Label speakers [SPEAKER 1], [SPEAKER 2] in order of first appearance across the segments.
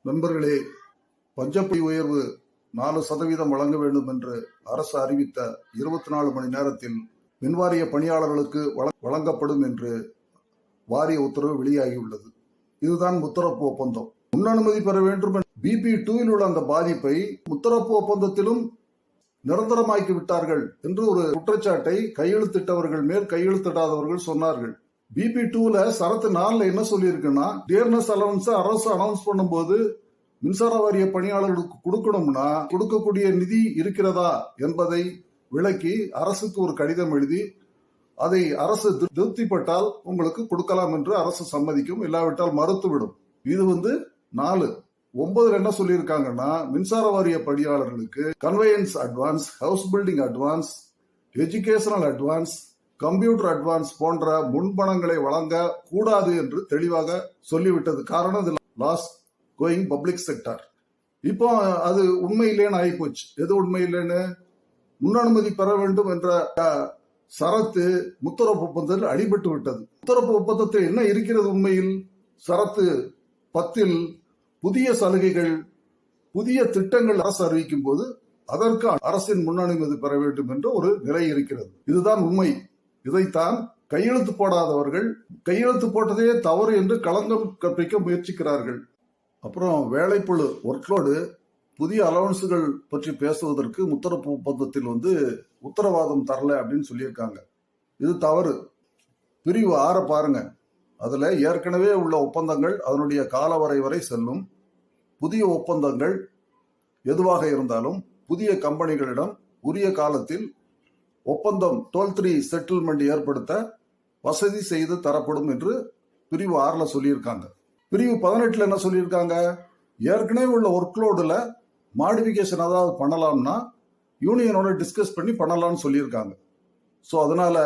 [SPEAKER 1] நண்பர்களே, பஞ்சப்பை உயர்வு 4% வழங்க வேண்டும் என்று அரசு அறிவித்த 24 மணி நேரத்தில் மின்வாரிய பணியாளர்களுக்கு வழங்கப்படும் என்று வாரிய உத்தரவு வெளியாகியுள்ளது. இதுதான் முத்தரப்பு ஒப்பந்தம். முன் அனுமதி பெற வேண்டும். BP2 உள்ள அந்த பாதிப்பை முத்தரப்பு ஒப்பந்தத்திலும் நிரந்தரமாக்கி விட்டார்கள் என்று ஒரு குற்றச்சாட்டை கையெழுத்திட்டவர்கள் மேல் கையெழுத்திடாதவர்கள் சொன்னார்கள். BP2ல சரத்து 4 என்ன சொல்லி இருக்குன்னா, டியர்னஸ் அலவன்ஸ் அரசு அனௌன்ஸ் பண்ணும்போது மின்சார வாரிய பணியாளர்களுக்கு கொடுக்கணும்னா கொடுக்கக்கூடிய நிதி இருக்கிறதா என்பதை விளக்கி அரசுக்கு ஒரு கடிதம் எழுதி அதை அரசு திருப்திப்பட்டால் உங்களுக்கு கொடுக்கலாம் என்று அரசு சம்மதிக்கும், இல்லாவிட்டால் மறுத்துவிடும். இது 4. 9 என்ன சொல்லியிருக்காங்கன்னா, மின்சார வாரிய பணியாளர்களுக்கு conveyance advance, house building advance, educational advance, computer advance போன்ற முன்பணங்களை வழங்க கூடாது என்று தெளிவாக சொல்லிவிட்டது. காரணம் இது லாஸ் கோயிங் பப்ளிக் செக்டார். இப்போ அது உண்மையிலேன்னு ஆகிப்போச்சு. எது உண்மையிலேன்னு, முன் அனுமதி பெற வேண்டும் என்ற சரத்து முத்தரப்பு ஒப்பந்தத்தில் அடிபட்டு விட்டது. முத்தரப்பு ஒப்பந்தத்தில் என்ன இருக்கிறது உண்மையில்? சரத்து 10 புதிய சலுகைகள், புதிய திட்டங்கள் அரசு அறிவிக்கும் போது அதற்கு அரசின் முன் அனுமதி பெற வேண்டும் என்ற ஒரு நிலை இருக்கிறது. இதுதான் உண்மை. இதைத்தான் கையெழுத்து போடாதவர்கள் கையெழுத்து போட்டதே தவறு என்று களங்கம் கற்பிக்க முயற்சிக்கிறார்கள். அப்புறம் வேலைப்பளு, ஒர்க்லோடு, புதிய அலவன்ஸுகள் பற்றி பேசுவதற்கு முத்தரப்பு ஒப்பந்தத்தில் உத்தரவாதம் தரல அப்படின்னு சொல்லியிருக்காங்க. இது தவறு. பிரிவு 6 பாருங்க. அதுல ஏற்கனவே உள்ள ஒப்பந்தங்கள் அதனுடைய காலவரை வரை செல்லும். புதிய ஒப்பந்தங்கள் எதுவாக இருந்தாலும் புதிய கம்பெனிகளிடம் உரிய காலத்தில் ஒப்பந்தம் டோல் 3 செட்டில்மெண்ட் ஏற்படுத்த வசதி செய்து தரப்படும் என்று பிரிவு 6ல சொல்லியிருக்காங்க. பிரிவு 18 என்ன சொல்லியிருக்காங்க, ஏற்கனவே உள்ள ஒர்க்லோடுல மாடிஃபிகேஷன் அதாவது பண்ணலாம்னா யூனியனோட டிஸ்கஸ் பண்ணி பண்ணலாம்னு சொல்லியிருக்காங்க. ஸோ அதனால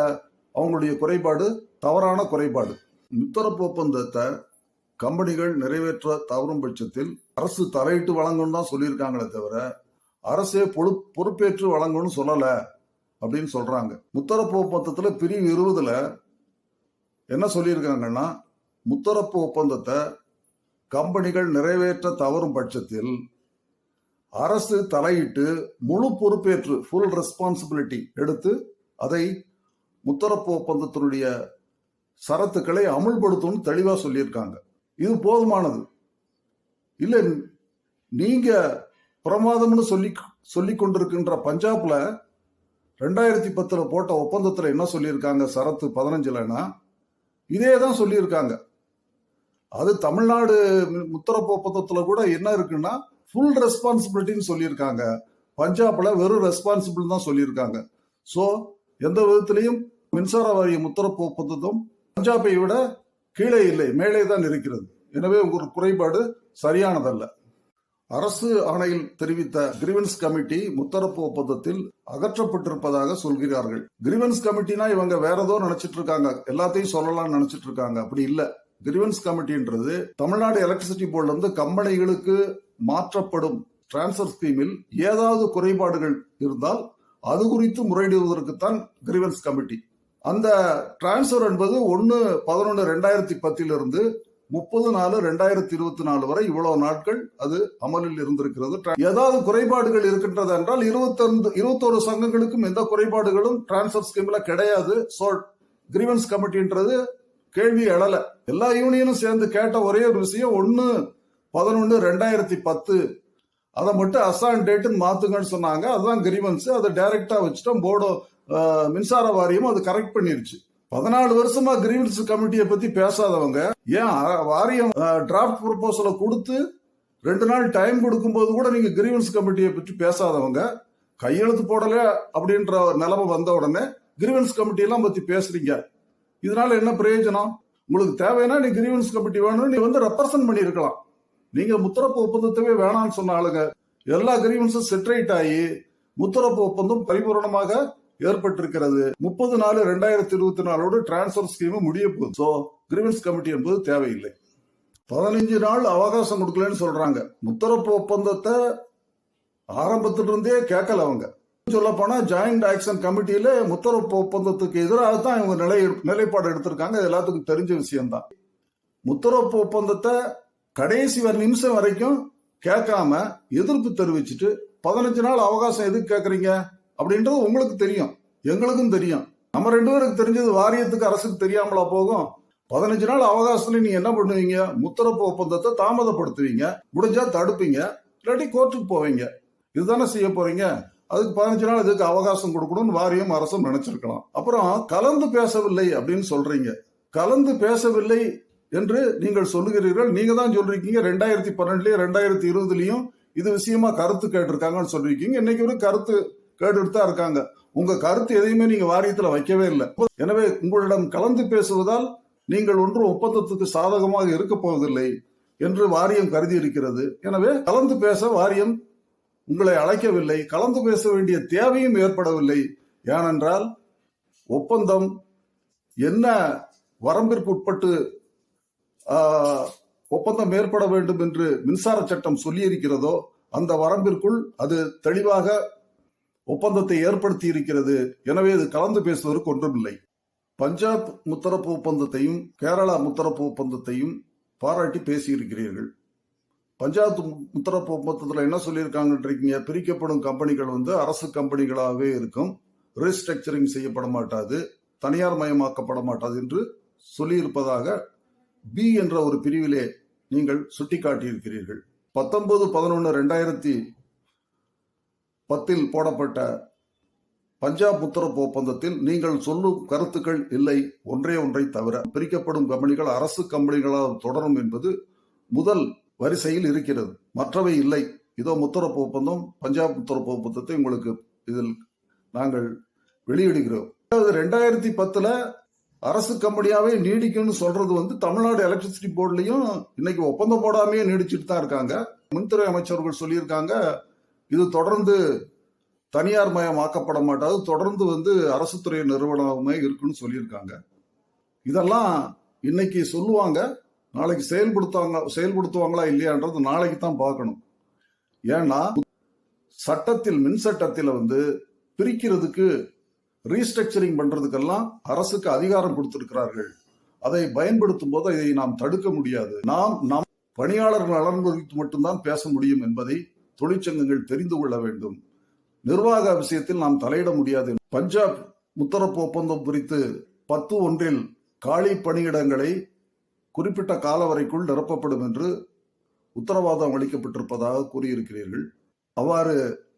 [SPEAKER 1] அவங்களுடைய குறைபாடு தவறான குறைபாடு. முத்தரப்பு ஒப்பந்தத்தை கம்பெனிகள் நிறைவேற்ற தவறும் பட்சத்தில் அரசு தலையிட்டு வழங்கணும் தான் சொல்லியிருக்காங்களே தவிர அரசே பொறுப்பேற்று வழங்கணும்னு சொல்லல அப்படின்னு சொல்றாங்க. முத்தரப்பு ஒப்பந்தத்துல பிரிவு 20ல என்ன சொல்லியிருக்காங்கன்னா, முத்தரப்பு ஒப்பந்தத்தை கம்பெனிகள் நிறைவேற்ற தவறும் பட்சத்தில் அரசு தலையிட்டு முழு பொறுப்பேற்று ஃபுல் ரெஸ்பான்சிபிலிட்டி எடுத்து அதை முத்தரப்பு ஒப்பந்தத்தினுடைய சரத்துக்களை அமுல்படுத்தணும்னு தெளிவா சொல்லியிருக்காங்க. இது போதுமானது இல்லை. நீங்க பிரமாதம்னு சொல்லி கொண்டிருக்கின்ற பஞ்சாப்ல 2010 போட்ட ஒப்பந்தத்துல என்ன சொல்லியிருக்காங்க, சரத்து 15லனா இதே தான் சொல்லியிருக்காங்க. அது தமிழ்நாடு முத்தரப்பு ஒப்பந்தத்துல கூட என்ன இருக்குன்னா ஃபுல் ரெஸ்பான்சிபிலிட்டின்னு சொல்லியிருக்காங்க. பஞ்சாப்ல வெறும் ரெஸ்பான்சிபிள் தான் சொல்லியிருக்காங்க. ஸோ எந்த விதத்திலையும் மின்சார வாரிய முத்தரப்பு ஒப்பந்தம் பஞ்சாபை விட கீழே இல்லை, மேலே தான் இருக்கிறது. எனவே ஒரு குறைபாடு சரியானதல்ல. அரசு ஆணையில் தெரிவித்த கிரீவன்ஸ் கமிட்டி முத்தரப்பு ஒப்பந்தத்தில் அகற்றப்பட்டிருப்பதாக சொல்கிறார்கள். கிரீவன்ஸ் கமிட்டினா இவங்க வேற ஏதோ நினைச்சிட்டு இருக்காங்க, எல்லாத்தையும் சொல்லலாம்னு நினைச்சிட்டு இருக்காங்க. அப்படி இல்ல. கிரீவன்ஸ் கமிட்டின்றது தமிழ்நாடு எலக்ட்ரிசிட்டி போர்டுல இருந்து கம்பெனிகளுக்கு மாற்றப்படும் டிரான்ஸ்பர் ஸ்கீமில் ஏதாவது குறைபாடுகள் இருந்தால் அது குறித்து முறையிடுவதற்குத்தான் கிரீவன்ஸ் கமிட்டி. அந்த டிரான்ஸ்பர் என்பது 1/11/2010 இருந்து 30/4/2024 வரை இவ்வளவு நாட்கள் அது அமலில் இருந்திருக்கிறது. ஏதாவது குறைபாடுகள் இருக்கின்றது என்றால் 21 சங்கங்களுக்கும் எந்த குறைபாடுகளும் டிரான்ஸ்பர் ஸ்கீம்ல கிடையாது. சோ கிரீவன்ஸ் கமிட்டின்றது கேள்வி எழல. எல்லா யூனியனும் சேர்ந்து கேட்ட ஒரே ஒரு விஷயம் 1/11/2010 அதை மட்டும் அசான் டேட்டுன்னு மாத்துங்கன்னு சொன்னாங்க. அதுதான் கிரீவன்ஸ். அதை டைரக்டா வச்சுட்டோம். போர்டோ மின்சார வாரியம் அது கரெக்ட் பண்ணிருச்சு. 14 வருஷமா கிரீவன்ஸ் கமிட்டியை பத்தி பேசாதவங்க ஏன் வாரியம் டிராப்ட் ப்ரொபோசலை கொடுத்து 2 நாள் டைம் கொடுக்கும் போது கூட நீங்க கிரீவன்ஸ் கமிட்டியை பற்றி பேசாதவங்க கையெழுத்து போடல அப்படின்ற நிலைமை வந்த உடனே கிரீவன்ஸ் கமிட்டி எல்லாம் பத்தி பேசுறீங்க. இதனால என்ன பிரயோஜனம்? உங்களுக்கு தேவைன்னா நீ கிரீவன்ஸ் கமிட்டி வேணும், நீ ரெப்ரசன்ட் பண்ணிருக்கலாம். நீங்க முத்தரப்பு ஒப்பந்தத்தவே வேணாம்னு சொன்ன ஆளுங்க எல்லா கிரீவன்ஸும் செட்ரைட் ஆகி முத்தரப்பு ஒப்பந்தம் பரிபூர்ணமாக ஏற்பட்டிருக்கிறது. 30/4/2024 டிரான்ஸ்பர் ஸ்கீம் முடிய போகுது. சோ கிரீவன்ஸ் கமிட்டி என்பது தேவையில்லை. 15 நாள் அவகாசம் கொடுக்கலன்னு சொல்றாங்க. முத்தரப்பு ஒப்பந்தத்தை ஆரம்பத்திலிருந்தே கேட்கல அவங்க. சொல்ல போனா ஜாயிண்ட் ஆக்ஷன் கமிட்டியில முத்தரப்பு ஒப்பந்தத்துக்கு எதிராக தான் இவங்க நிலைப்பாடு எடுத்திருக்காங்க. எல்லாத்துக்கும் தெரிஞ்ச விஷயம்தான். முத்தரப்பு ஒப்பந்தத்தை கடைசி நிமிஷம் வரைக்கும் கேட்காம எதிர்ப்பு தெரிவிச்சுட்டு 15 நாள் அவகாசம் எதுக்கு கேட்கறீங்க அப்படின்றது உங்களுக்கு தெரியும், எங்களுக்கும் தெரியும். நம்ம 2 பேருக்கு தெரிஞ்சது வாரியத்துக்கு அரசுக்கு தெரியாமலா போகும்? 15 நாள் அவகாசத்துல நீங்க என்ன பண்ணுவீங்க? முத்தரப்பு ஒப்பந்தத்தை தாமதப்படுத்துவீங்க, முடிஞ்சா தடுப்பீங்க, இல்லாட்டி கோர்ட்டுக்கு போவீங்க. இதுதானே செய்ய போறீங்க. அதுக்கு 15 நாள் இதுக்கு அவகாசம் கொடுக்கணும்னு வாரியம் அரசும் நினைச்சிருக்கலாம். அப்புறம் கலந்து பேசவில்லை அப்படின்னு சொல்றீங்க. கலந்து பேசவில்லை என்று நீங்கள் சொல்லுகிறீர்கள். நீங்க தான் சொல்றீங்க 2012லயும் 2020லயும் இது விஷயமா கருத்து கேட்டிருக்காங்கன்னு சொல்லிருக்கீங்க. இன்னைக்கு ஒரு கருத்து கேட்டுட்டு தான் இருக்காங்க. உங்க கருத்து எதையுமே நீங்க வாரியத்துல வைக்கவே இல்லை. எனவே உங்களிடம் கலந்து பேசுவதால் நீங்கள் ஒன்றும் ஒப்பந்தத்துக்கு சாதகமாக இருக்க போவதில்லை என்று வாரியம் கருதி இருக்கிறது. எனவே கலந்து பேச வாரியம் உங்களை அழைக்கவில்லை. கலந்து பேச வேண்டிய தேவையும் ஏற்படவில்லை. ஏனென்றால் ஒப்பந்தம் என்ன வரம்பிற்கு உட்பட்டு ஒப்பந்தம் ஏற்பட வேண்டும் என்று மின்சார சட்டம் சொல்லி இருக்கிறதோ அந்த வரம்பிற்குள் அது தெளிவாக ஒப்பந்தத்தை ஏற்படுத்தி இருக்கிறது. எனவே இது கலந்து பேசுவதற்கு ஒன்றுமில்லை. பஞ்சாப் முத்தரப்பு ஒப்பந்தத்தையும் கேரளா முத்தரப்பு ஒப்பந்தத்தையும் பாராட்டி பேசியிருக்கிறீர்கள். பஞ்சாப் முத்தரப்பு ஒப்பந்தத்தில் என்ன சொல்லியிருக்காங்க? பிரிக்கப்படும் கம்பெனிகள் அரசு கம்பெனிகளாகவே இருக்கும், ரீஸ்ட்ரக்சரிங் செய்யப்பட மாட்டாது, தனியார் மயமாக்கப்பட மாட்டாது என்று சொல்லியிருப்பதாக பி என்ற ஒரு பிரிவிலே நீங்கள் சுட்டிக்காட்டியிருக்கிறீர்கள். 19/11/2010 போடப்பட்ட பஞ்சாப் முத்தரப்பு ஒப்பந்தத்தில் நீங்கள் சொல்லும் கருத்துக்கள் இல்லை. ஒன்றை தவிர பிரிக்கப்படும் கம்பெனிகள் அரசு கம்பெனிகளாக தொடரும் என்பது முதல் வரிசையில் இருக்கிறது, மற்றவை இல்லை. இதோ முத்தரப்பு ஒப்பந்தம், பஞ்சாப் முத்தரப்பு ஒப்பந்தத்தை உங்களுக்கு இதில் நாங்கள் வெளியிடுகிறோம். 2010 அரசு கம்பெனியாவே நீடிக்கும்னு சொல்றது தமிழ்நாடு எலக்ட்ரிசிட்டி போர்டுலயும் இன்னைக்கு ஒப்பந்தம் போடாமையே நீடிச்சுட்டு தான் இருக்காங்க. மின்துறை அமைச்சர்கள் சொல்லியிருக்காங்க, இது தொடர்ந்து தனியார் மயமாக்கப்பட மாட்டாது, தொடர்ந்து அரசு துறை நிறுவனமே இருக்குன்னு சொல்லியிருக்காங்க. இதெல்லாம் இன்னைக்கு சொல்லுவாங்க, நாளைக்கு செயல்படுத்துவாங்களா இல்லையான்றது நாளைக்கு தான் பார்க்கணும். ஏன்னா சட்டத்தில், மின் சட்டத்தில் பிரிக்கிறதுக்கு, ரீஸ்ட்ரக்சரிங் பண்றதுக்கெல்லாம் அரசுக்கு அதிகாரம் கொடுத்திருக்கிறார்கள். அதை பயன்படுத்தும் போது இதை நாம் தடுக்க முடியாது. நம் பணியாளர்கள் நலன் குறித்து மட்டும்தான் பேச முடியும் என்பதை தொழிற்சங்கங்கள் தெரிந்து கொள்ள வேண்டும். நிர்வாக விஷயத்தில் நாம் தலையிட முடியாது. பஞ்சாப் முத்தரப்பு ஒப்பந்தம் குறித்து 10(1) காலி பணியிடங்களை குறிப்பிட்ட கால வரைக்குள் நிரப்பப்படும் என்று உத்தரவாதம் அளிக்கப்பட்டிருப்பதாக கூறியிருக்கிறீர்கள். அவ்வாறு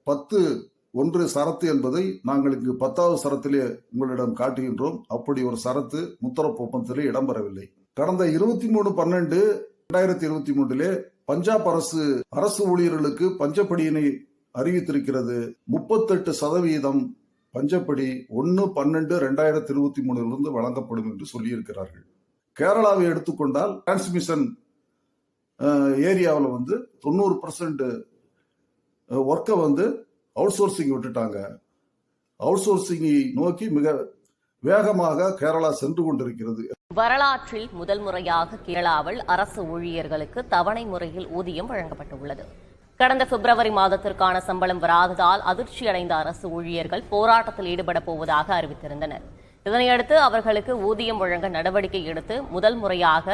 [SPEAKER 1] 10(1) சரத்து என்பதை நாங்கள் இங்கு 10வது சரத்திலே உங்களிடம் காட்டுகின்றோம். அப்படி ஒரு சரத்து முத்தரப்பு ஒப்பந்தத்திலே இடம்பெறவில்லை. கடந்த 23/12/2023 பஞ்சாப் அரசு ஊழியர்களுக்கு பஞ்சப்படியினை அறிவித்திருக்கிறது. 38% பஞ்சப்படி 1/12/2023 வழங்கப்படும் என்று சொல்லியிருக்கிறார்கள். கேரளாவை எடுத்துக்கொண்டால் டிரான்ஸ்மிஷன் ஏரியாவில் 90% ஒர்க்கை அவுட் சோர்சிங் விட்டுட்டாங்க. அவுட் சோர்சிங்கை நோக்கி மிக வேகமாக கேரளா சென்று கொண்டிருக்கிறது.
[SPEAKER 2] வரலாற்றில் முதல் முறையாக கேரளாவில் அரசு ஊழியர்களுக்கு தவணை முறையில் ஊதியம் வழங்கப்பட்டுள்ளது. கடந்த பிப்ரவரி மாதத்திற்கான சம்பளம் வராததால் அதிர்ச்சியடைந்த அரசு ஊழியர்கள் போராட்டத்தில் ஈடுபடப் போவதாக அறிவித்திருந்தனர். இதனையடுத்து அவர்களுக்கு ஊதியம் வழங்க நடவடிக்கை எடுத்து முதல் முறையாக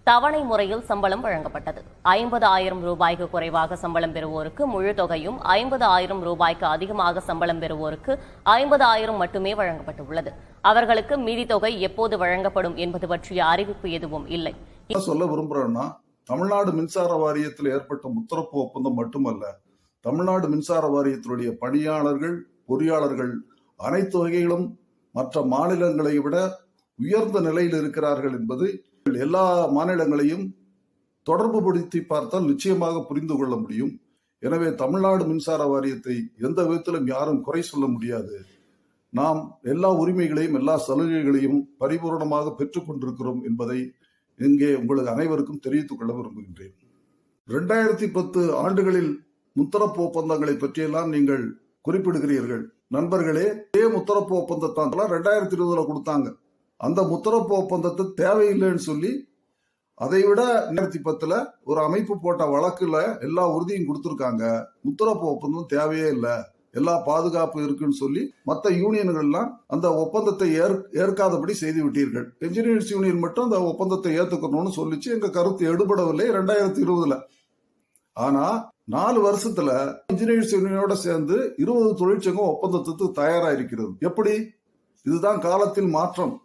[SPEAKER 2] தவணை முறையில் சம்பளம் வழங்கப்பட்டது. 50,000 ரூபாய்க்கு குறைவாக சம்பளம் பெறுவோருக்கு முழு தொகையும், 50,000 ரூபாய்க்கு அதிகமாக சம்பளம் பெறுவோருக்கு 50,000 மட்டுமே வழங்கப்பட்டுள்ளது. அவர்களுக்கு மீதி தொகை எப்போது வழங்கப்படும் என்பது பற்றிய அறிவிப்பு எதுவும் இல்லை.
[SPEAKER 1] சொல்ல விரும்புறேன்னா, தமிழ்நாடு மின்சார வாரியத்தில் ஏற்பட்ட முத்தரப்பு ஒப்பந்தம் மட்டுமல்ல, தமிழ்நாடு மின்சார வாரியத்தினுடைய பணியாளர்கள், பொறியாளர்கள் அனைத்து வகையிலும் மற்ற மாநிலங்களை விட உயர்ந்த நிலையில் இருக்கிறார்கள் என்பது எல்லா மாநிலங்களையும் தொடர்பு படுத்தி பார்த்தால் நிச்சயமாக புரிந்து கொள்ள முடியும். எனவே தமிழ்நாடு மின்சார வாரியத்தை எந்த விதத்திலும் யாரும் குறை சொல்ல முடியாது. நாம் எல்லா உரிமைகளையும், எல்லா சலுகைகளையும் பரிபூர்ணமாக பெற்றுக் கொண்டிருக்கிறோம் என்பதை இங்கே உங்களுக்கு அனைவருக்கும் தெரிவித்துக் கொள்ள விரும்புகின்றேன். 2010 ஆண்டுகளில் முத்தரப்பு ஒப்பந்தங்களை பற்றியெல்லாம் நீங்கள் குறிப்பிடுகிறீர்கள். நண்பர்களே, முத்தரப்பு ஒப்பந்தத்தான் 2020 கொடுத்தாங்க. அந்த முத்தரப்பு ஒப்பந்தத்தை தேவையில்லைன்னு சொல்லி அதை விட 2010 ஒரு அமைப்பு போட்ட வழக்குல எல்லா உறுதியும் கொடுத்திருக்காங்க. முத்தரப்பு ஒப்பந்தம் தேவையே இல்லை, எல்லா பாதுகாப்பு இருக்குன்னு சொல்லி மற்ற யூனியன்கள்லாம் அந்த ஒப்பந்தத்தை ஏற்காதபடி செய்து விட்டீர்கள். என்ஜினியர்ஸ் யூனியன் மட்டும் அந்த ஒப்பந்தத்தை ஏத்துக்கணும்னு சொல்லிச்சு. எங்க கருத்து எடுபடவில்லை 2020. ஆனா 4 வருஷத்துல இன்ஜினியர்ஸ் யூனியனோட சேர்ந்து 20 தொழிற்சங்கம் ஒப்பந்தத்துக்கு தயாரா இருக்கிறது. எப்படி? இதுதான் காலத்தில் மாற்றம்.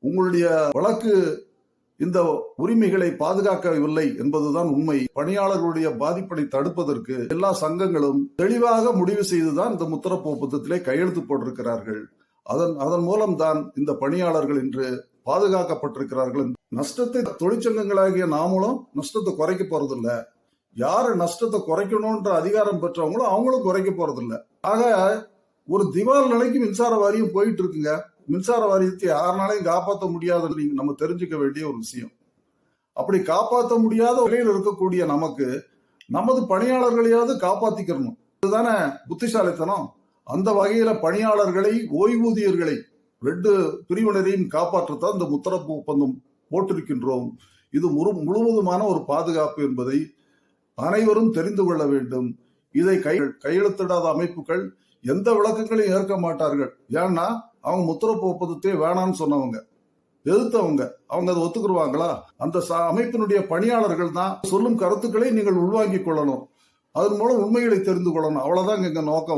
[SPEAKER 1] உங்களுடைய வழக்கு இந்த உரிமைகளை பாதுகாக்கவில்லை என்பதுதான் உண்மை. பணியாளர்களுடைய பாதிப்பை தடுப்பதற்கு எல்லா சங்கங்களும் தெளிவாக முடிவு செய்துதான் இந்த முத்தரப்பு ஒப்பந்தத்திலே கையெழுத்து போட்டிருக்கிறார்கள். அதன் மூலம் தான் இந்த பணியாளர்கள் இன்று பாதுகாக்கப்பட்டிருக்கிறார்கள். நஷ்டத்தை தொழிற்சங்கங்களாகிய நாமளும் நஷ்டத்தை குறைக்க போறதில்ல. யாரு நஷ்டத்தை குறைக்கணும்ன்ற அதிகாரம் பெற்றவங்களும் அவங்களும் குறைக்க போறதில்ல. ஆக ஒரு திவால் நிலைக்கு மின்சார வாரியம் போயிட்டு இருக்குங்க. மின்சார வாரியத்தை யாருனாலையும் காப்பாற்ற முடியாதுன்னு நம்ம தெரிஞ்சுக்க வேண்டிய ஒரு விஷயம். அப்படி காப்பாற்ற முடியாத வகையில் இருக்கக்கூடிய நமக்கு நமது பணியாளர்களையாவது காப்பாத்திக்கிறணும். இதுதானே புத்திசாலித்தனம். அந்த வகையில பணியாளர்களை, ஓய்வூதியர்களை 2 பிரிவினரையும் காப்பாற்றத்தான் இந்த முத்தரப்பு ஒப்பந்தம் போட்டிருக்கின்றோம். இது முழுவதுமான ஒரு பாதுகாப்பு என்பதை அனைவரும் தெரிந்து கொள்ள வேண்டும். இதை கையெழுத்திடாத அமைப்புகள் எந்த விளக்கங்களையும் ஏற்க மாட்டார்கள். ஏன்னா அவங்க முத்தரப்பு ஒப்பந்தத்தை வேணாம்னு சொன்னவங்க, எதிர்த்தவங்க, அவங்க அதை ஒத்துக்குருவாங்களா? அந்த அமைப்பினுடைய பணியாளர்கள் தான் சொல்லும் கருத்துக்களை நீங்கள் உள்வாங்கிக் கொள்ளணும். அதன் மூலம் உண்மைகளை தெரிந்து கொள்ளணும். அவ்வளவுதான் எங்க நோக்கம்.